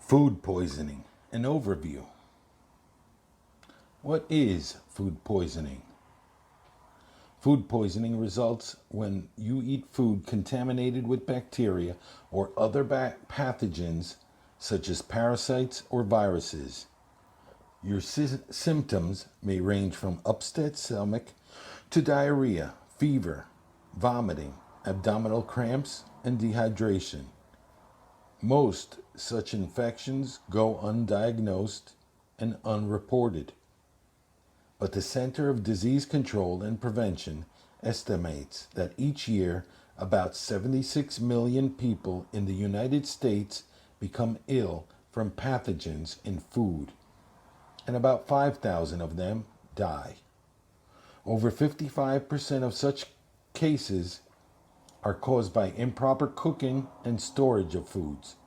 Food poisoning. An overview. What is food poisoning? Food poisoning results when you eat food contaminated with bacteria or other pathogens such as parasites or viruses. Your symptoms may range from upset stomach to diarrhea, fever, vomiting, abdominal cramps, and dehydration. Most such infections go undiagnosed and unreported, but the Center of Disease Control and Prevention estimates that each year about 76 million people in the United States become ill from pathogens in food, and about 5,000 of them die. Over 55% of such cases are caused by improper cooking and storage of foods,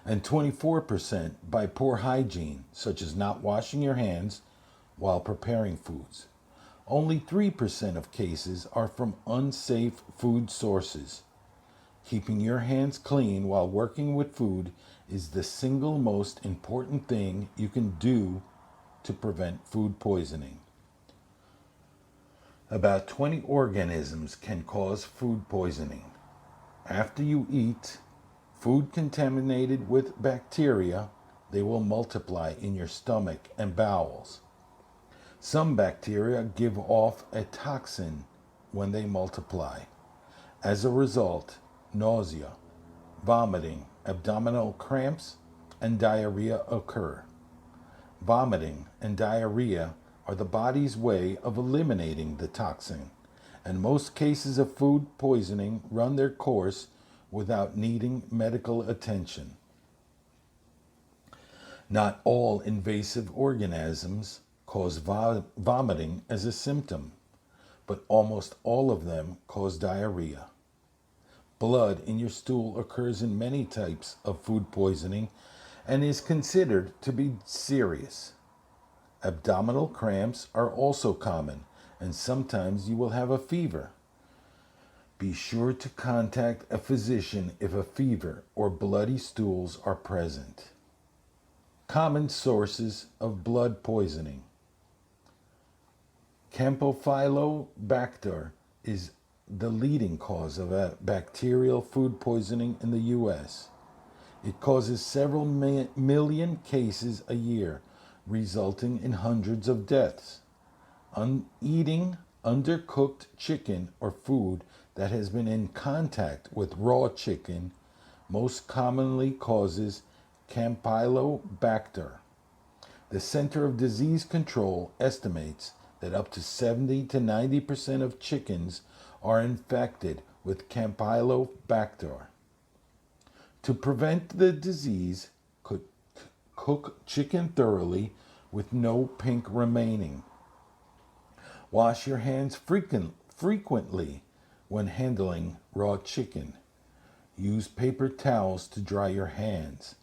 and 24% by poor hygiene, such as not washing your hands while preparing foods. Only 3% of cases are from unsafe food sources. Keeping your hands clean while working with food is the single most important thing you can do to prevent food poisoning. About 20 organisms can cause food poisoning. After you eat food contaminated with bacteria, they will multiply in your stomach and bowels. Some bacteria give off a toxin when they multiply. As a result, nausea, vomiting, abdominal cramps, and diarrhea occur. Vomiting and diarrhea are the body's way of eliminating the toxin, and most cases of food poisoning run their course without needing medical attention. Not all invasive organisms cause vomiting as a symptom, but almost all of them cause diarrhea. Blood in your stool occurs in many types of food poisoning and is considered to be serious. Abdominal cramps are also common, and sometimes you will have a fever. Be sure to contact a physician if a fever or bloody stools are present. Common sources of blood poisoning. Campylobacter is the leading cause of bacterial food poisoning in the U.S. It causes several million cases a year, resulting in hundreds of deaths. Eating undercooked chicken or food that has been in contact with raw chicken most commonly causes Campylobacter. The Center of Disease Control estimates that up to 70 to 90% of chickens are infected with Campylobacter. To prevent the disease, cook chicken thoroughly with no pink remaining. Wash your hands frequently when handling raw chicken. Use paper towels to dry your hands.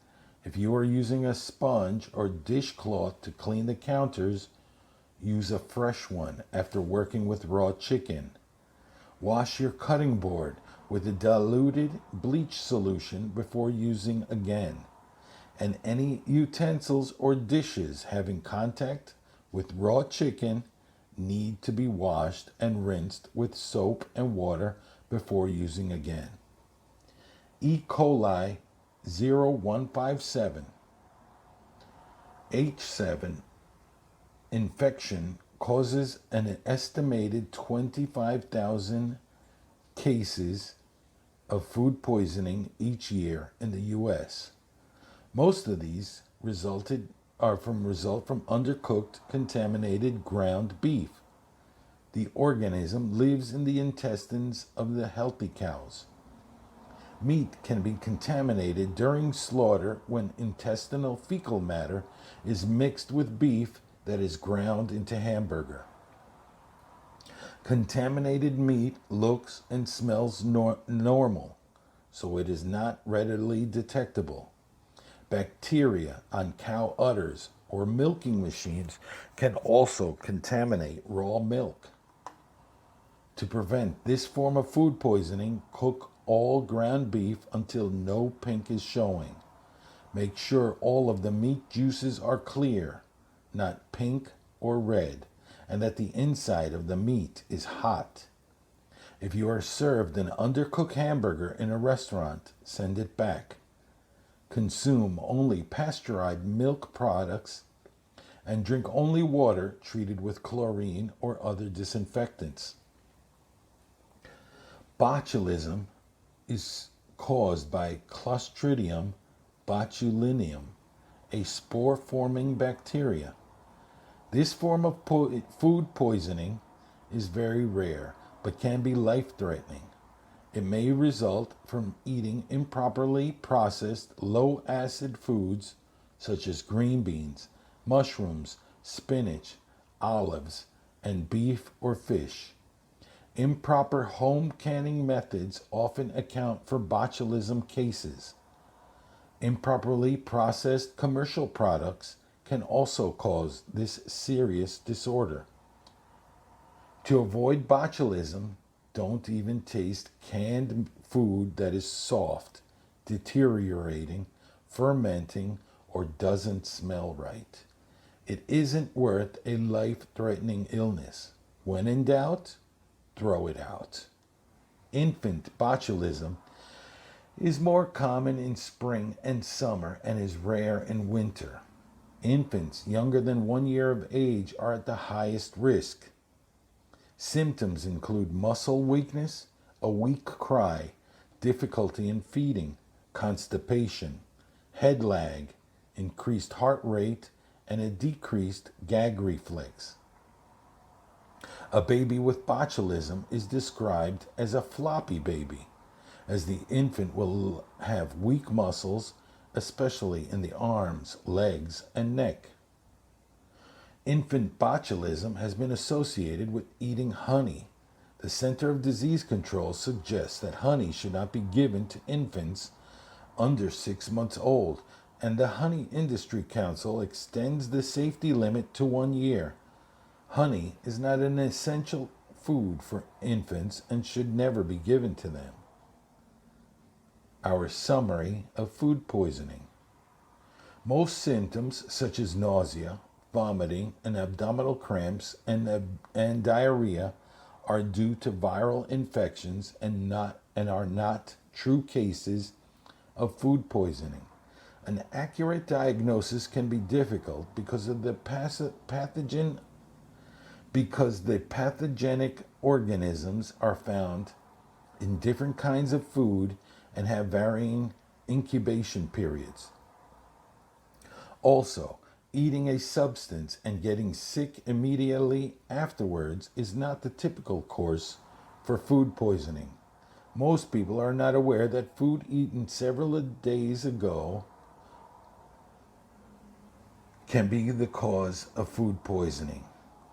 If you are using a sponge or dishcloth to clean the counters, use a fresh one after working with raw chicken. Wash your cutting board with a diluted bleach solution before using again. And any utensils or dishes having contact with raw chicken need to be washed and rinsed with soap and water before using again. E. coli 0157 H7 infection causes an estimated 25,000 cases of food poisoning each year in the U.S. Most of these result from undercooked, contaminated ground beef. The organism lives in the intestines of the healthy cows. Meat can be contaminated during slaughter when intestinal fecal matter is mixed with beef that is ground into hamburger. Contaminated meat looks and smells normal, so it is not readily detectable. Bacteria on cow udders or milking machines can also contaminate raw milk. To prevent this form of food poisoning, cook all ground beef until no pink is showing. Make sure all of the meat juices are clear, not pink or red, and that the inside of the meat is hot. If you are served an undercooked hamburger in a restaurant, send it back. Consume only pasteurized milk products and drink only water treated with chlorine or other disinfectants. Botulism is caused by Clostridium botulinum, a spore-forming bacteria. This form of food poisoning is very rare, but can be life-threatening. It may result from eating improperly processed, low-acid foods such as green beans, mushrooms, spinach, olives, and beef or fish. Improper home canning methods often account for botulism cases. Improperly processed commercial products can also cause this serious disorder. To avoid botulism, don't even taste canned food that is soft, deteriorating, fermenting, or doesn't smell right. It isn't worth a life-threatening illness. When in doubt, throw it out. Infant botulism is more common in spring and summer and is rare in winter. Infants younger than 1 year of age are at the highest risk. Symptoms include muscle weakness, a weak cry, difficulty in feeding, constipation, head lag, increased heart rate, and a decreased gag reflex. A baby with botulism is described as a floppy baby, as the infant will have weak muscles, especially in the arms, legs, and neck. Infant botulism has been associated with eating honey. The Center of Disease Control suggests that honey should not be given to infants under 6 months old, and the Honey Industry Council extends the safety limit to 1 year. Honey is not an essential food for infants and should never be given to them. Our summary of food poisoning. Most symptoms such as nausea, vomiting, and abdominal cramps and diarrhea are due to viral infections and are not true cases of food poisoning. An accurate diagnosis can be difficult because the pathogenic organisms are found in different kinds of food and have varying incubation periods. Also, eating a substance and getting sick immediately afterwards is not the typical course for food poisoning. Most people are not aware that food eaten several days ago can be the cause of food poisoning.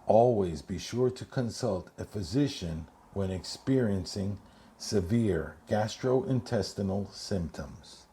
Always be sure to consult a physician when experiencing severe gastrointestinal symptoms.